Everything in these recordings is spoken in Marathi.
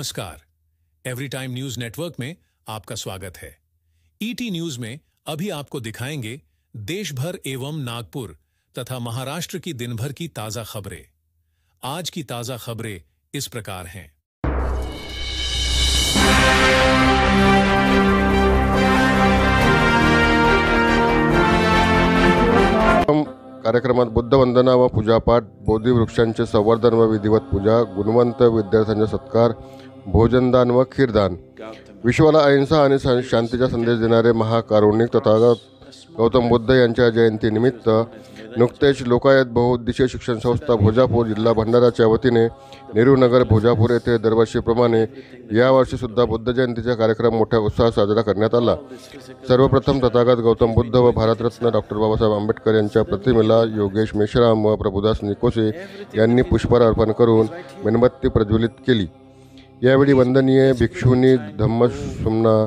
नमस्कार। एवरी टाइम न्यूज नेटवर्क में आपका स्वागत है। ईटी न्यूज में अभी आपको दिखाएंगे देश भर एवं नागपुर तथा महाराष्ट्र की दिन भर की ताजा खबरें। आज की ताजा खबरें इस प्रकार हैं। कार्यक्रमात बुद्ध वंदना व पूजापाठ, बोधी वृक्षांचे संवर्धन व विधिवत पूजा, गुणवंत विद्यार्थ्यांचा सत्कार, भोजनदान व खीरदान। विश्वाला अहिंसा आणि शांतीचा संदेश देणारे महाकारुणिक तथागत गौतम बुद्ध यांच्या जयंतीनिमित्त नुकतेच लोकायत बहुउद्देशीय शिक्षण संस्था भोजापूर जिल्हा भंडाराच्या वतीने नेहरू नगर भोजापूर येथे दरवर्षीप्रमाणे यावर्षी सुद्धा बुद्ध जयंतीचा कार्यक्रम मोठ्या उत्साहात साजरा करण्यात आला। सर्वप्रथम तथागत गौतम बुद्ध व भारतरत्न डॉक्टर बाबासाहेब आंबेडकर यांच्या प्रतिमेला योगेश मेश्राम व प्रभुदास निकोसे यांनी पुष्पहार अर्पण करून मेणबत्ती प्रज्वलित केली। यावेळी वंदनीय भिक्षुनी धम्मसुमना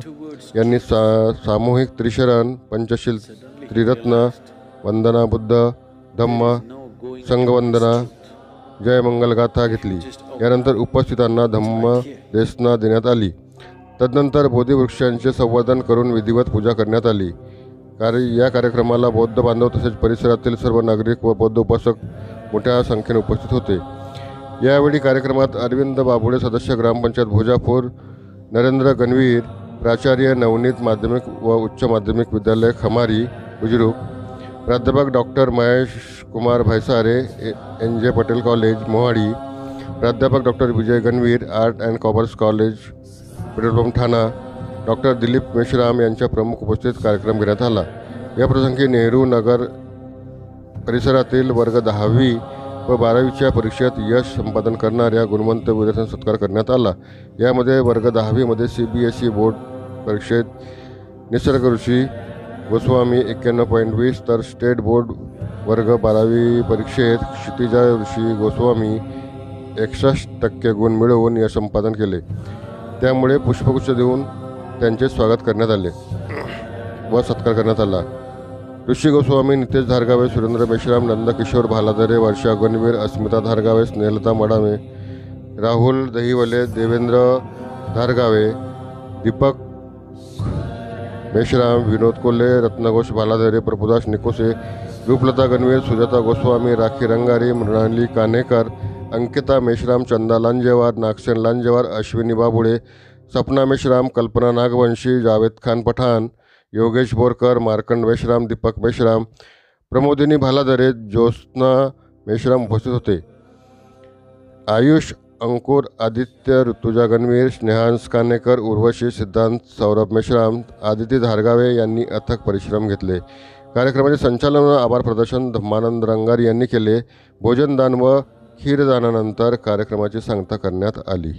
यांनी सामूहिक त्रिशरण पंचशील त्रिरत्न वंदना बुद्ध धम्म संघवंदना जय मंगल गाथा घेतली। यानंतर उपस्थितांना धम्म देसना देण्यात आली। तदनंतर बोधी वृक्षांचे संवर्धन करून विधिवत पूजा करण्यात आली। या कार्यक्रमाला बौद्ध बांधव तसेच परिसरातील सर्व नागरिक व बौद्ध उपासक मोठ्या संख्येने उपस्थित होते। यावेळी कार्यक्रमात अरविंद बाबुळे सदस्य ग्रामपंचायत भोजापूर, नरेंद्र गणवीर प्राचार्य नवनीत माध्यमिक व उच्च माध्यमिक विद्यालय खमारी बुजुर्ग, प्राध्यापक doctor Mahesh Kumar Bhaisare N J. Patel college Mohadi, प्राध्यापक doctor Vijay Ganvir art and commerce college petrol pump Thana, doctor Dilip Meshram यांच्या प्रमुख उपस्थित कार्यक्रम घेण्यात आला। या प्रसंगी नेहरू नगर परिसरातील वर्ग 10वी व 12वीच्या परीक्षेत यश संपादन करणाऱ्या गुणवंत विद्यार्थ्यांचा सत्कार करण्यात आला। यामध्ये वर्ग 10वीमध्ये CBSE बोर्ड परीक्षेत निसर्ग ऋषी गोस्वामी 91.20 तर स्टेट बोर्ड वर्ग 12वी परीक्षेत क्षितिजा ऋषी गोस्वामी 61% गुण मिळवून यश संपादन केले। त्यामुळे पुष्पगुच्छ देऊन त्यांचे स्वागत करण्यात आले व सत्कार करण्यात आला। ऋषी गोस्वामी, नितेश धारगावे, सुरेंद्र मेश्राम, नंदकिशोर भालाधरे, वर्षा गणवीर, अस्मिता धारगावे, स्नेहलता मडामे, राहुल दहिवले, देवेंद्र धारगावे, दीपक मेश्राम, विनोद कोल्हे, रत्नघोष भालाधरे, प्रभुदास निकोसे, रूपलता गणवीर, सुजाता गोस्वामी, राखी रंगारी, मृणाली कानेकर, अंकिता मेश्राम, चंदा लांजेवार, नागसेन लांजेवार, अश्विनी बाबुळे, सपना मेश्राम, कल्पना नागवंशी, जावेद खान पठाण, योगेश बोरकर, मार्कंड मेश्राम, दीपक मेश्राम, प्रमोदिनी भालाधरे, ज्योत्स्ना मेश्राम उपस्थित होते। आयुष, अंकुर, आदित्य, ऋतुजा गणवीर, स्नेहांश कानेकर, उर्वशी, सिद्धांत, सौरभ मेश्राम, आदिती धारगावे यांनी अथक परिश्रम घेतले। कार्यक्रमाचे संचालन व आभार प्रदर्शन धम्मानंद रंगारी यांनी केले। भोजनदान व खीरदानानंतर कार्यक्रमाची सांगता करण्यात आली।